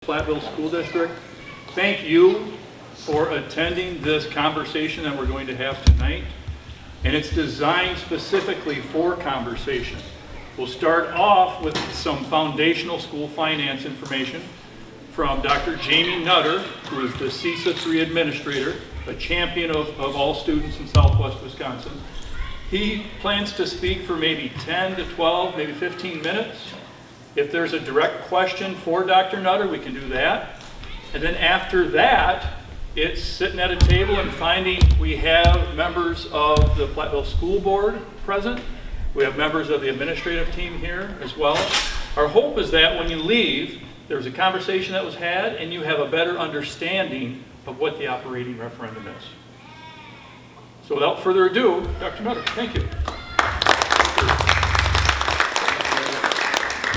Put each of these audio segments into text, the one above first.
Platteville School District. Thank you for attending this conversation that we're going to have tonight. And it's designed specifically for conversation. We'll start off with some foundational school finance information from Dr. Jamie Nutter, who is the CESA 3 administrator, a champion of all students in Southwest Wisconsin. He plans to speak for maybe 10 to 12, maybe 15 minutes. If there's a direct question for Dr. Nutter, we can do that. And then after that, it's sitting at a table and finding we have members of the Platteville School Board present. We have members of the administrative team here as well. Our hope is that when you leave, there's a conversation that was had and you have a better understanding of what the operating referendum is. So without further ado, Dr. Nutter, thank you.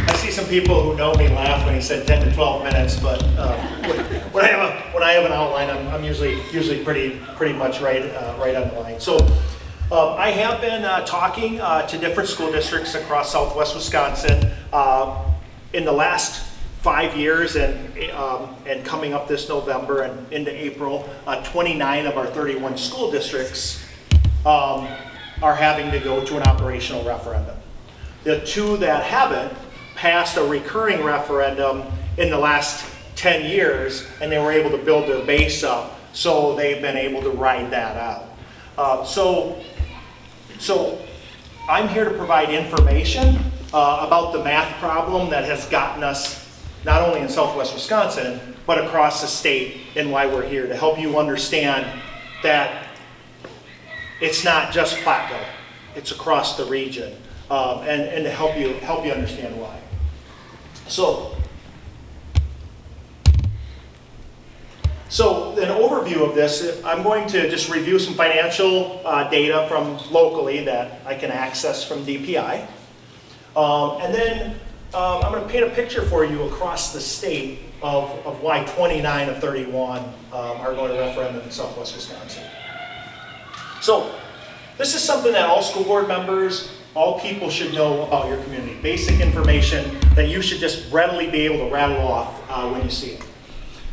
I see some people who know me laugh when he said 10 to 12 minutes, but when I have an outline, I'm usually pretty much right on the line. So I have been talking to different school districts across Southwest Wisconsin in the last 5 years, and coming up this November and into April, 29 of our 31 school districts are having to go to an operational referendum. The two that haven't passed a recurring referendum in the last 10 years, and they were able to build their base up, so they've been able to ride that out. So I'm here to provide information about the math problem that has gotten us not only in Southwest Wisconsin, but across the state, and why we're here, to help you understand that it's not just Platteville, it's across the region, and to help you understand why. So an overview of this, I'm going to just review some financial data from locally that I can access from DPI. And then I'm going to paint a picture for you across the state of why 29 of 31 are going to referendum in Southwest Wisconsin. So this is something that all school board members, all people should know about your community. Basic information that you should just readily be able to rattle off when you see it.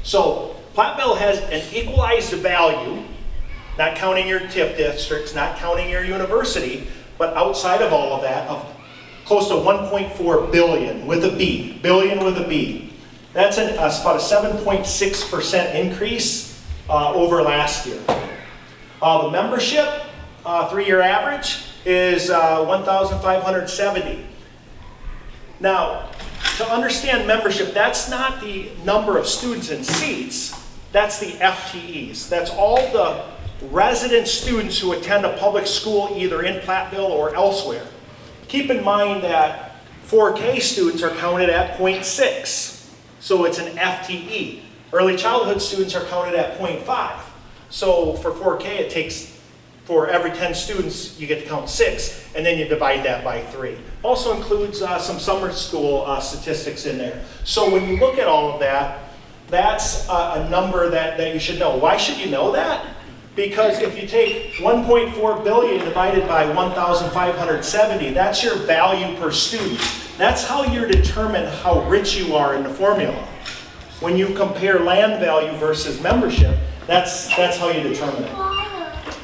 So Platteville has an equalized value, not counting your TIF districts, not counting your university, but outside of all of that, of close to 1.4 billion with a B, billion with a B. That's about a 7.6% increase over last year. The membership, 3-year average, is 1,570. Now, to understand membership, that's not the number of students and seats, that's the FTEs. That's all the resident students who attend a public school either in Platteville or elsewhere. Keep in mind that 4K students are counted at 0.6, so it's an FTE. Early childhood students are counted at 0.5. So for 4K, it takes, for every 10 students, you get to count 6, and then you divide that by 3. Also includes some summer school statistics in there. So when you look at all of that, that's a number that you should know. Why should you know that? Because if you take 1.4 billion divided by 1,570, that's your value per student. That's how you determine how rich you are in the formula. When you compare land value versus membership, that's how you determine it.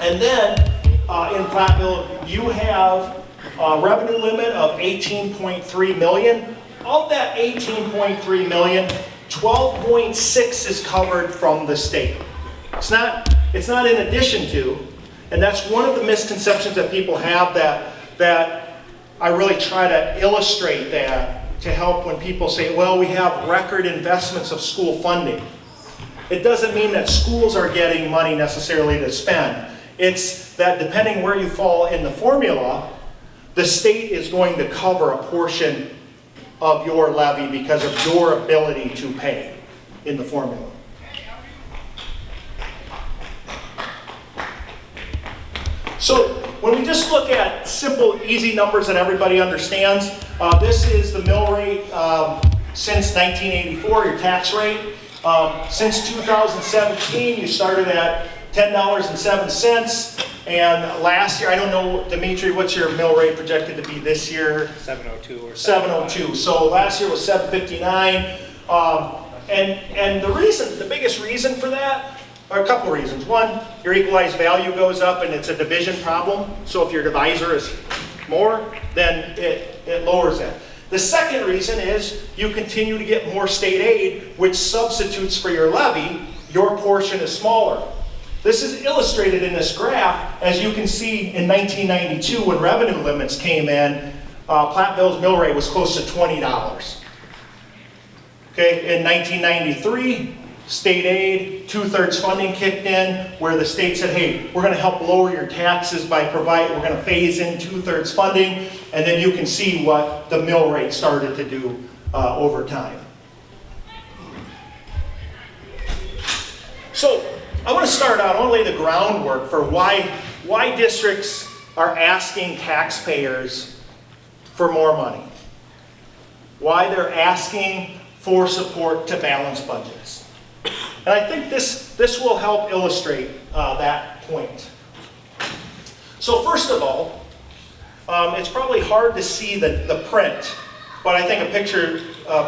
And then in Platteville, you have a revenue limit of 18.3 million. Of that 18.3 million, 12.6 is covered from the state. It's not in addition to, and that's one of the misconceptions that people have that I really try to illustrate that to help when people say, well, we have record investments of school funding. It doesn't mean that schools are getting money necessarily to spend. It's that depending where you fall in the formula, the state is going to cover a portion of your levy because of your ability to pay in the formula. So when we just look at simple, easy numbers that everybody understands, this is the mill rate since 1984, your tax rate. Since 2017, you started at $10.07. And last year, I don't know, Dimitri, what's your mill rate projected to be this year? 702 or 702. So last year was 759. And the biggest reason for that are a couple of reasons. One, your equalized value goes up and it's a division problem. So if your divisor is more, then it lowers that. The second reason is you continue to get more state aid, which substitutes for your levy. Your portion is smaller. This is illustrated in this graph. As you can see, in 1992, when revenue limits came in, Platteville's mill rate was close to $20. Okay, in 1993, state aid, 2/3 funding kicked in, where the state said, hey, we're going to help lower your taxes by we're going to phase in 2/3 funding, and then you can see what the mill rate started to do over time. So I want to start out, I want to lay the groundwork for why districts are asking taxpayers for more money. Why they're asking for support to balance budgets. And I think this will help illustrate that point. So first of all, it's probably hard to see the print, but I think a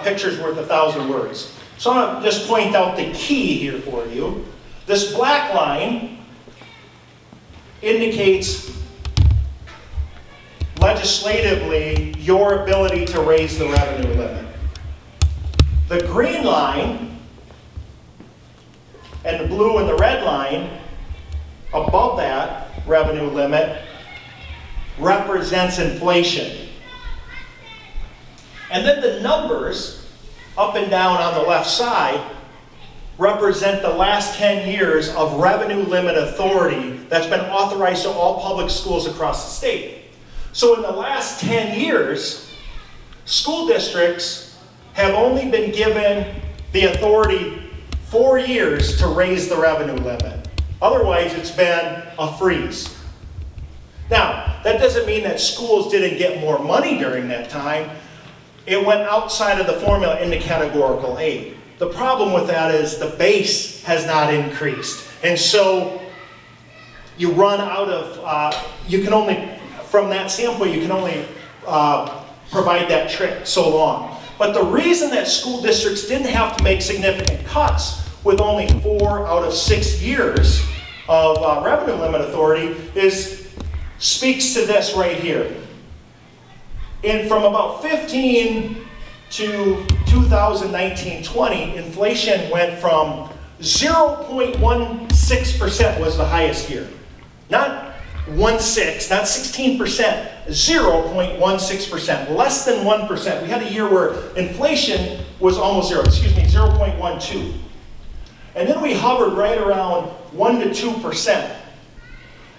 picture's worth 1,000 words. So I'm going to just point out the key here for you. This black line indicates legislatively your ability to raise the revenue limit. The green line and the blue and the red line above that revenue limit represents inflation. And then the numbers up and down on the left side represent the last 10 years of revenue limit authority that's been authorized to all public schools across the state. So in the last 10 years, school districts have only been given the authority 4 years to raise the revenue limit. Otherwise, it's been a freeze. Now, that doesn't mean that schools didn't get more money during that time. It went outside of the formula into categorical aid. The problem with that is the base has not increased. And so you run out of, you can only, from that standpoint, you can only provide that trick so long. But the reason that school districts didn't have to make significant cuts with only 4 out of 6 years of revenue limit authority speaks to this right here. And from about 15 to 2019-20, inflation went from 0.16% was the highest year. Not 1.6, not 16%, 0.16%, less than 1%. We had a year where inflation was almost 0.12. And then we hovered right around 1 to 2%.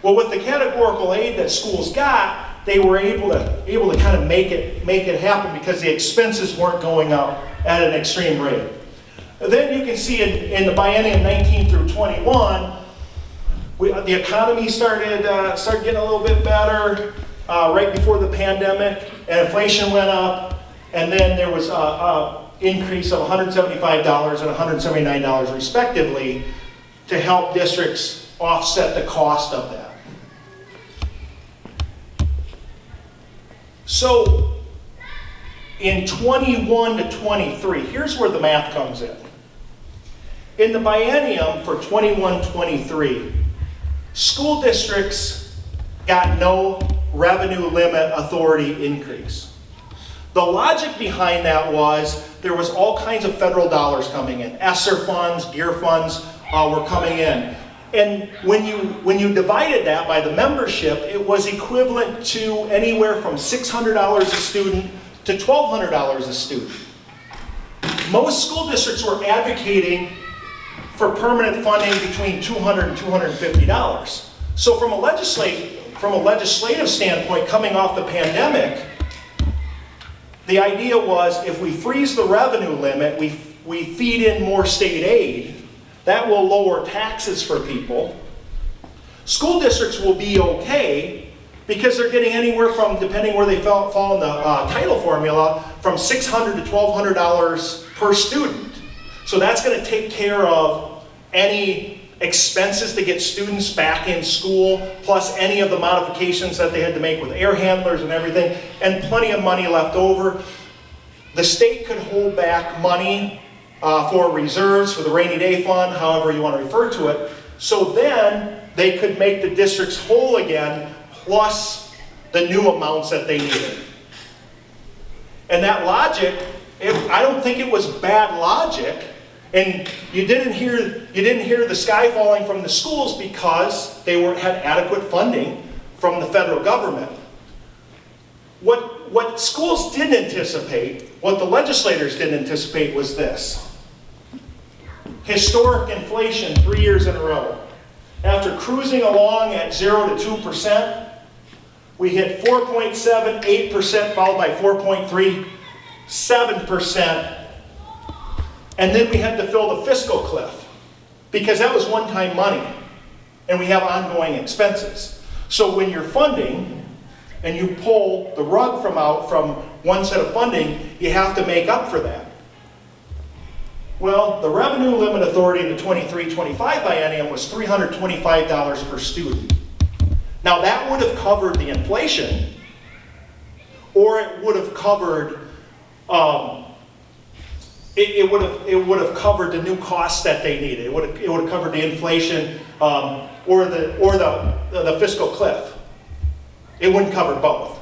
Well, with the categorical aid that schools got, they were able to kind of make it happen because the expenses weren't going up at an extreme rate. Then you can see in the biennium 19 through 21, the economy started getting a little bit better right before the pandemic, and inflation went up, and then there was an increase of $175 and $179 respectively to help districts offset the cost of that. So in 21 to 23, here's where the math comes in. In the biennium for 21-23, school districts got no revenue limit authority increase. The logic behind that was there was all kinds of federal dollars coming in. ESSER funds, GEAR funds were coming in. And when you divided that by the membership, it was equivalent to anywhere from $600 a student to $1,200 a student. Most school districts were advocating for permanent funding between $200 and $250. So from a legislative standpoint, coming off the pandemic, the idea was if we freeze the revenue limit, we feed in more state aid, that will lower taxes for people. School districts will be okay because they're getting anywhere from, depending where they fall in the title formula, from $600 to $1,200 per student. So that's going to take care of any expenses to get students back in school, plus any of the modifications that they had to make with air handlers and everything, and plenty of money left over. The state could hold back money for reserves, for the rainy day fund, however you want to refer to it. So then they could make the districts whole again, plus the new amounts that they needed. And that logic, I don't think it was bad logic. And you didn't hear the sky falling from the schools because they had adequate funding from the federal government. What schools didn't anticipate, what the legislators didn't anticipate was this. Historic inflation 3 years in a row. After cruising along at 0 to 2%, we hit 4.7, 8%, followed by 4.3, 7%. And then we had to fill the fiscal cliff because that was one-time money and we have ongoing expenses. So when you're funding and you pull the rug from one set of funding, you have to make up for that. Well, the revenue limit authority in the 23-25 biennium was $325 per student. Now that would have covered the inflation, or it would have covered it would have covered the new costs that they needed. It would have covered the inflation or the fiscal cliff. It wouldn't cover both.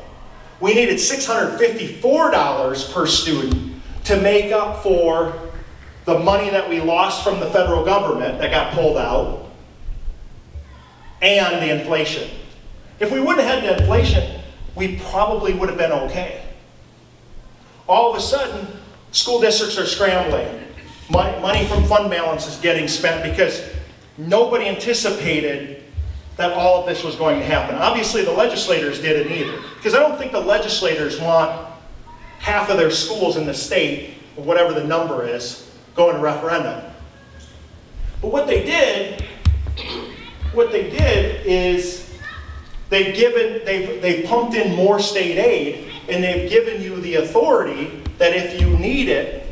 We needed $654 per student to make up for the money that we lost from the federal government that got pulled out and the inflation. If we wouldn't have had the inflation, we probably would have been okay. All of a sudden, school districts are scrambling. Money from fund balance is getting spent because nobody anticipated that all of this was going to happen. Obviously, the legislators didn't either. Because I don't think the legislators want half of their schools in the state, or whatever the number is, going to referendum. But what they did is they've pumped in more state aid, and they've given you the authority that if you need it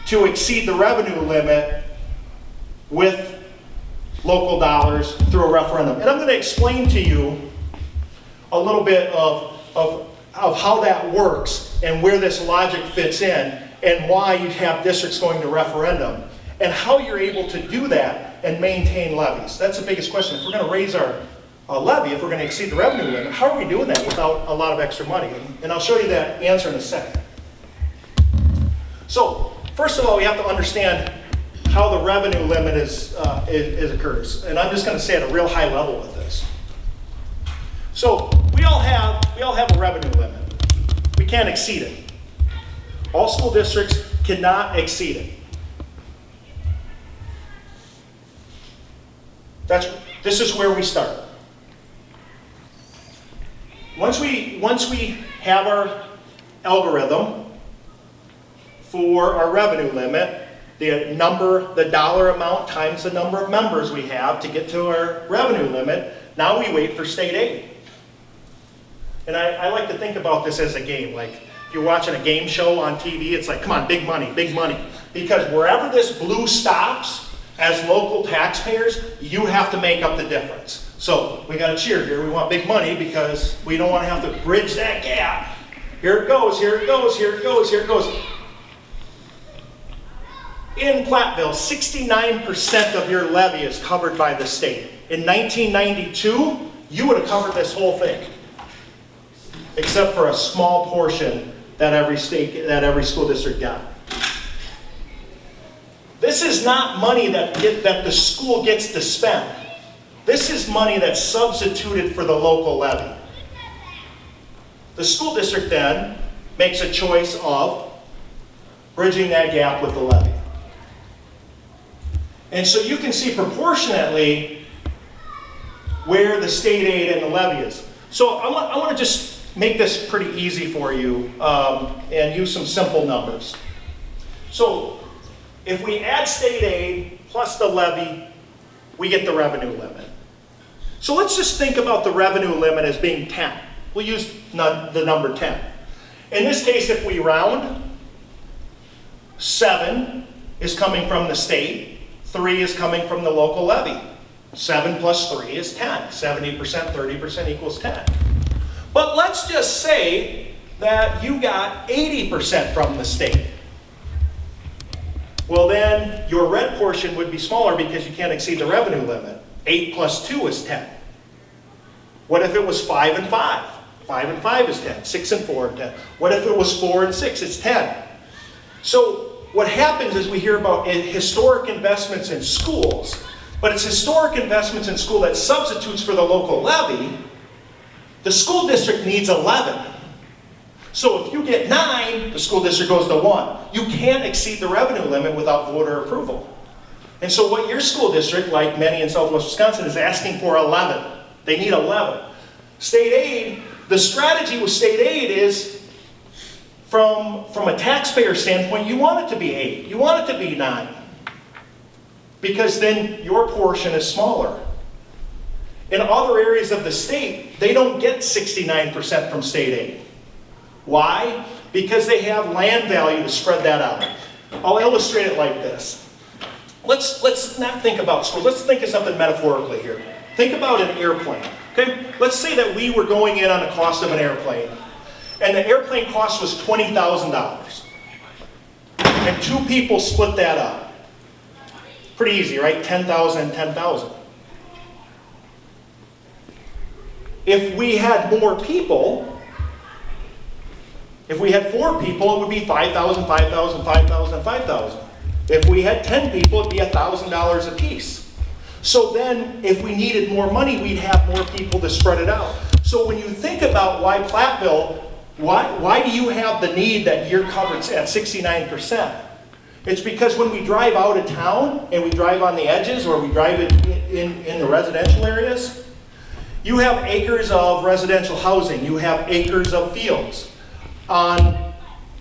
to exceed the revenue limit with local dollars through a referendum. And I'm going to explain to you a little bit of how that works and where this logic fits in and why you have districts going to referendum and how you're able to do that and maintain levies. That's the biggest question. If we're going to raise our levy, if we're going to exceed the revenue limit, how are we doing that without a lot of extra money? And I'll show you that answer in a second. So, first of all, we have to understand how the revenue limit occurs. And I'm just going to say at a real high level with this. So, we all have a revenue limit. We can't exceed it. All school districts cannot exceed it. This is where we start. Once we have our algorithm for our revenue limit, the dollar amount times the number of members we have to get to our revenue limit, now we wait for state aid. And I like to think about this as a game. Like if you're watching a game show on TV, it's like, come on, big money, big money. Because wherever this blue stops, as local taxpayers, you have to make up the difference. So we got to cheer here. We want big money because we don't want to have to bridge that gap. Here it goes, here it goes, here it goes, here it goes. In Platteville, 69% of your levy is covered by the state. In 1992, you would have covered this whole thing, except for a small portion that every school district got. This is not money that the school gets to spend. This is money that's substituted for the local levy. The school district then makes a choice of bridging that gap with the levy. And so you can see proportionately where the state aid and the levy is. So I want to just make this pretty easy for you and use some simple numbers. So if we add state aid plus the levy, we get the revenue limit. So let's just think about the revenue limit as being 10. We'll use the number 10. In this case, if we round, 7 is coming from the state, 3 is coming from the local levy. 7 plus 3 is 10. 70%, 30% equals 10. But let's just say that you got 80% from the state. Well, then your red portion would be smaller because you can't exceed the revenue limit. 8 plus 2 is 10. What if it was 5 and 5? 5 and 5 is 10. 6 and 4 is 10. What if it was 4 and 6? It's 10. So what happens is we hear about historic investments in schools, but it's historic investments in school that substitutes for the local levy. The school district needs 11. So if you get 9, the school district goes to 1. You can't exceed the revenue limit without voter approval. And so what your school district, like many in Southwest Wisconsin, is asking for 11. They need 11. State aid, the strategy with state aid is, from a taxpayer standpoint, you want it to be 8. You want it to be 9. Because then your portion is smaller. In other areas of the state, they don't get 69% from state aid. Why? Because they have land value to spread that out. I'll illustrate it like this. Let's not think about schools. Let's think of something metaphorically here. Think about an airplane. Okay? Let's say that we were going in on the cost of an airplane, and the airplane cost was $20,000. And 2 people split that up. Pretty easy, right? 10,000 and 10,000. If we had more people, if we had 4 people, it would be 5,000, 5,000, 5,000, 5,000. If we had 10 people, it'd be $1,000 a piece. So then, if we needed more money, we'd have more people to spread it out. So when you think about why Platteville, why do you have the need that you're covered at 69%? It's because when we drive out of town, and we drive on the edges, or we drive in the residential areas, you have acres of residential housing, you have acres of fields. On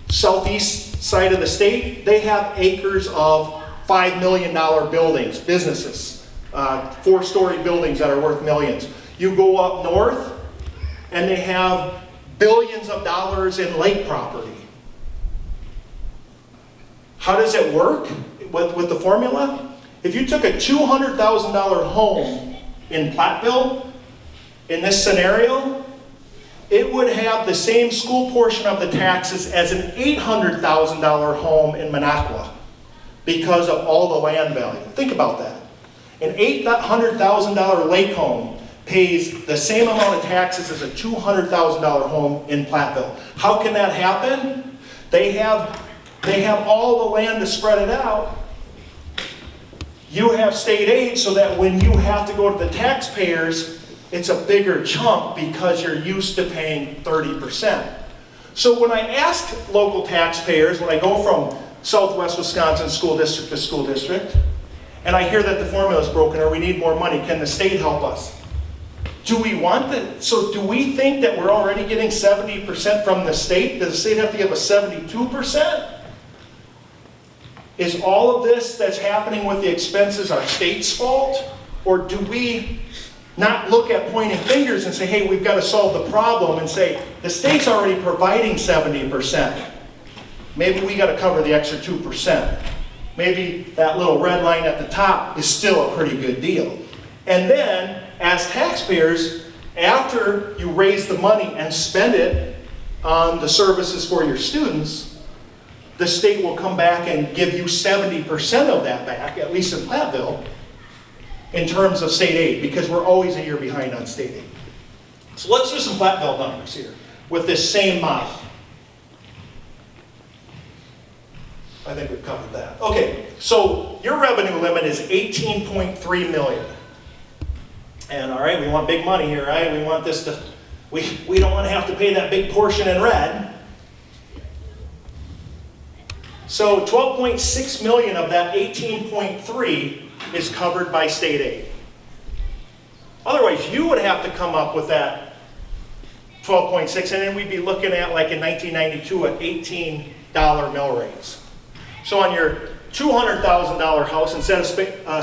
southeast side of the state, they have acres of $5 million buildings, businesses, 4-story buildings that are worth millions. You go up north, and they have billions of dollars in lake property. How does it work with the formula? If you took a $200,000 home in Platteville, in this scenario, it would have the same school portion of the taxes as an $800,000 home in Minocqua because of all the land value. Think about that. An $800,000 lake home pays the same amount of taxes as a $200,000 home in Platteville. How can that happen? They have all the land to spread it out. You have state aid so that when you have to go to the taxpayers, it's a bigger chunk because you're used to paying 30%. So when I ask local taxpayers, when I go from Southwest Wisconsin school district to school district, and I hear that the formula is broken or we need more money, can the state help us? Do we want that? So do we think that we're already getting 70% from the state? Does the state have to give us 72%? Is all of this that's happening with the expenses our state's fault? Or do we not look at pointing fingers and say, hey, we've got to solve the problem, and say, the state's already providing 70%. Maybe we got to cover the extra 2%. Maybe that little red line at the top is still a pretty good deal. And then, as taxpayers, after you raise the money and spend it on the services for your students, the state will come back and give you 70% of that back, at least in Platteville, in terms of state aid, because we're always a year behind on state aid. So let's do some Platteville numbers here with this same model. I think we've covered that. Okay, so your revenue limit is 18.3 million. And all right, we want big money here, right? We want this to, we don't want to have to pay that big portion in red. So 12.6 million of that 18.3 is covered by state aid. Otherwise, you would have to come up with that 12.6, and then we'd be looking at, like in 1992, at $18 mill rates. So on your $200,000 house, instead of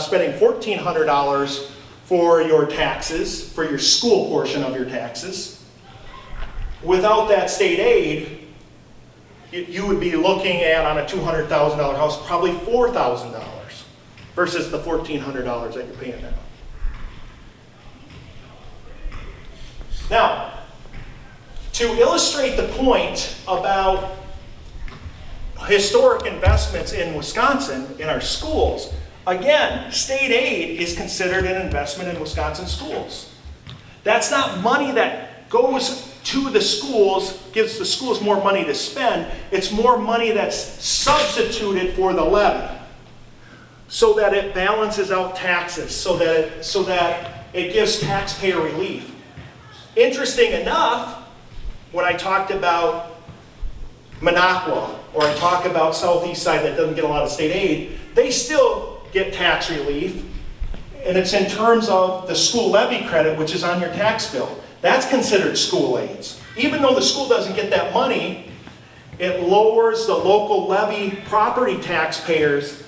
spending $1,400 for your taxes, for your school portion of your taxes, without that state aid, you would be looking at, on a $200,000 house, probably $4,000 versus the $1,400 that you're paying now. Now, to illustrate the point about historic investments in Wisconsin, in our schools. Again, state aid is considered an investment in Wisconsin schools. That's not money that goes to the schools, gives the schools more money to spend. It's more money that's substituted for the levy so that it balances out taxes, so that it gives taxpayer relief. Interesting enough, when I talked about Minocqua, or I talk about Southeast Side that doesn't get a lot of state aid, they still get tax relief, and it's in terms of the school levy credit, which is on your tax bill. That's considered school aids. Even though the school doesn't get that money, it lowers the local levy property taxpayers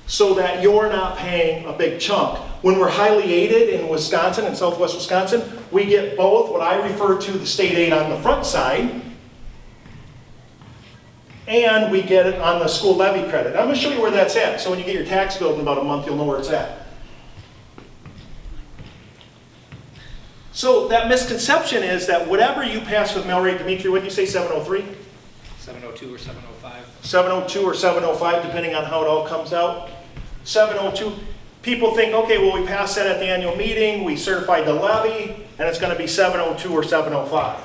so that you're not paying a big chunk. When we're highly aided in Wisconsin and Southwest Wisconsin, we get both what I refer to the state aid on the front side, and we get it on the school levy credit. I'm going to show you where that's at. So when you get your tax bill in about a month, you'll know where it's at. So that misconception is that whatever you pass with mill rate, Dimitri, what did you say, 703? 702 or 705. 702 or 705, depending on how it all comes out. 702, people think, okay, well, we passed that at the annual meeting, we certified the levy, and it's going to be 702 or 705.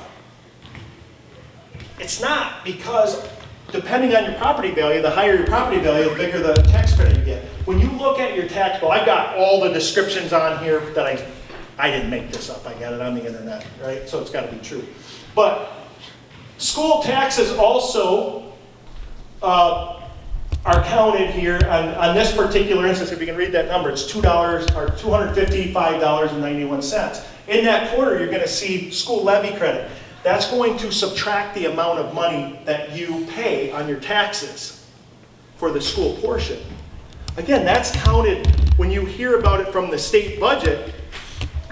It's not, because depending on your property value, the higher your property value, the bigger the tax credit you get. When you look at your tax bill, I've got all the descriptions on here that I didn't make this up, I got it on the internet, right? So it's got to be true. But school taxes also are counted here on this particular instance. If you can read that number, it's $2 or $255.91. In that quarter, you're going to see school levy credit. That's going to subtract the amount of money that you pay on your taxes for the school portion. Again, that's counted. When you hear about it from the state budget,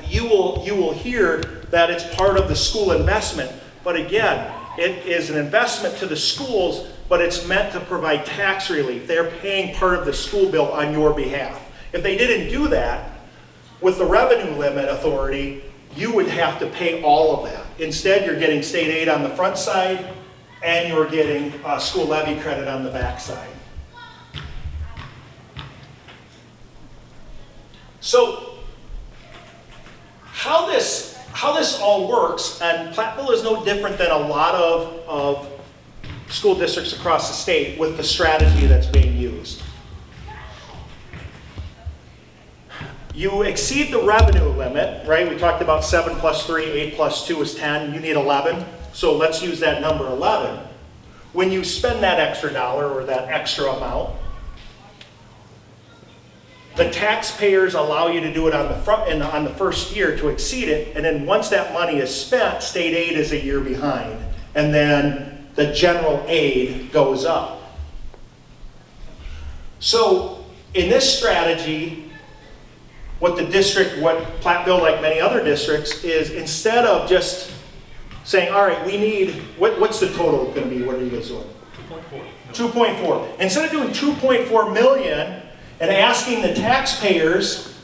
you will hear that it's part of the school investment. But again, it is an investment to the schools, but it's meant to provide tax relief. They're paying part of the school bill on your behalf. If they didn't do that, with the revenue limit authority, you would have to pay all of that. Instead, you're getting state aid on the front side, and you're getting school levy credit on the back side. So, how this all works, and Platteville is no different than a lot of school districts across the state with the strategy that's being used. You exceed the revenue limit, right? We talked about 7 plus 3, 8 plus 2 is 10. You need 11. So let's use that number 11. When you spend that extra dollar or that extra amount, the taxpayers allow you to do it on the first year to exceed it, and then once that money is spent, state aid is a year behind, and then the general aid goes up. So in this strategy, what Platteville, like many other districts, is instead of just saying, all right, we need, what's the total going to be? What are you guys doing? 2.4. 2.4. Instead of doing 2.4 million and asking the taxpayers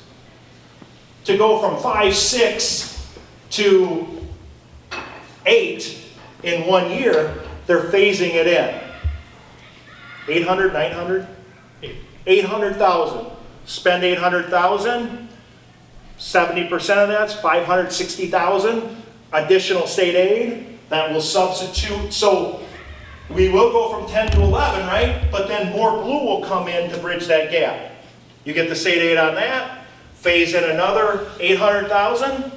to go from 5, 6 to 8 in 1 year, they're phasing it in. 800, 900? 800,000. Spend 800,000. 70% of that's 560,000 additional state aid that will substitute. So we will go from 10 to 11, right? But then more blue will come in to bridge that gap. You get the state aid on that, phase in another 800,000.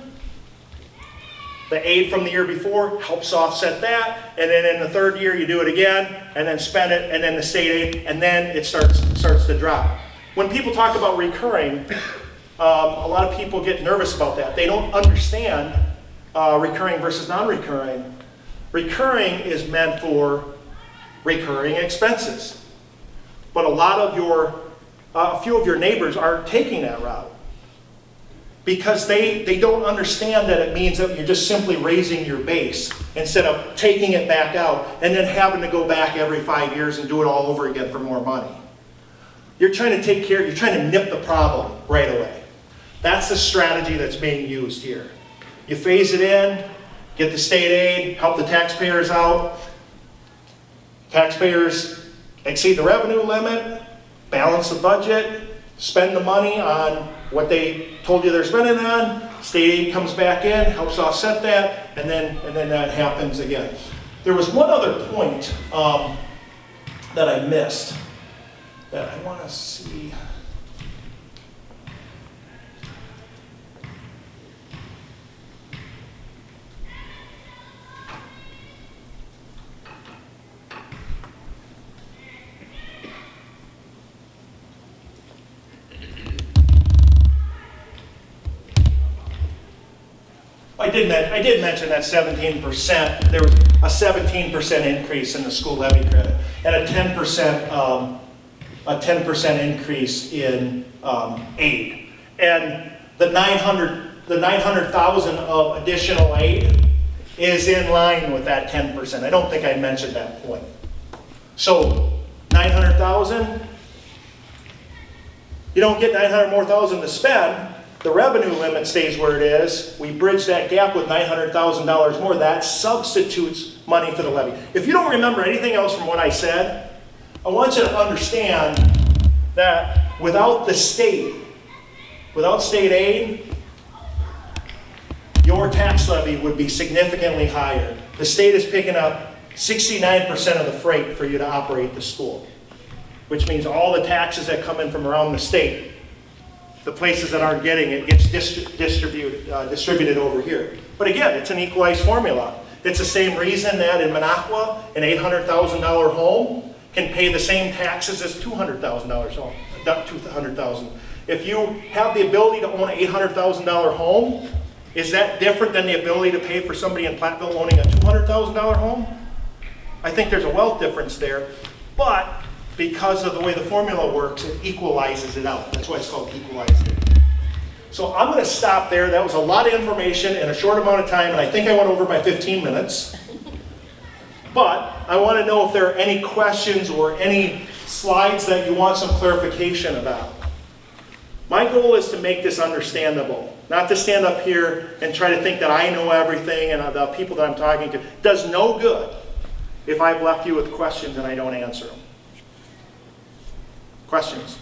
The aid from the year before helps offset that, and then in the third year you do it again, and then spend it, and then the state aid, and then it starts to drop. When people talk about recurring, a lot of people get nervous about that. They don't understand recurring versus non-recurring. Recurring is meant for recurring expenses. But a few of your neighbors aren't taking that route because they don't understand that it means that you're just simply raising your base instead of taking it back out and then having to go back every 5 years and do it all over again for more money. You're trying to nip the problem right away. That's the strategy that's being used here. You phase it in, get the state aid, help the taxpayers out. Taxpayers exceed the revenue limit, balance the budget, spend the money on what they told you they're spending on, state aid comes back in, helps offset that, and then that happens again. There was one other point that I missed that I want to see. I did mention that 17%, there was a 17% increase in the school levy credit and a 10% increase in aid. And the 900,000 of additional aid is in line with that 10%. I don't think I mentioned that point. So 900,000, you don't get 900 more thousand to spend. The revenue limit stays where it is. We bridge that gap with $900,000 more. That substitutes money for the levy. If you don't remember anything else from what I said, I want you to understand that without the state, without state aid, your tax levy would be significantly higher. The state is picking up 69% of the freight for you to operate the school, which means all the taxes that come in from around the state, the places that aren't getting it, gets distributed over here. But again, it's an equalized formula. It's the same reason that in Minocqua, an $800,000 home can pay the same taxes as $200,000 home, not $200,000. If you have the ability to own an $800,000 home, is that different than the ability to pay for somebody in Platteville owning a $200,000 home? I think there's a wealth difference there, but because of the way the formula works, it equalizes it out. That's why it's called equalized. So I'm going to stop there. That was a lot of information in a short amount of time, and I think I went over my 15 minutes. But I want to know if there are any questions or any slides that you want some clarification about. My goal is to make this understandable, not to stand up here and try to think that I know everything and the people that I'm talking to. It does no good if I've left you with questions and I don't answer them. Questions?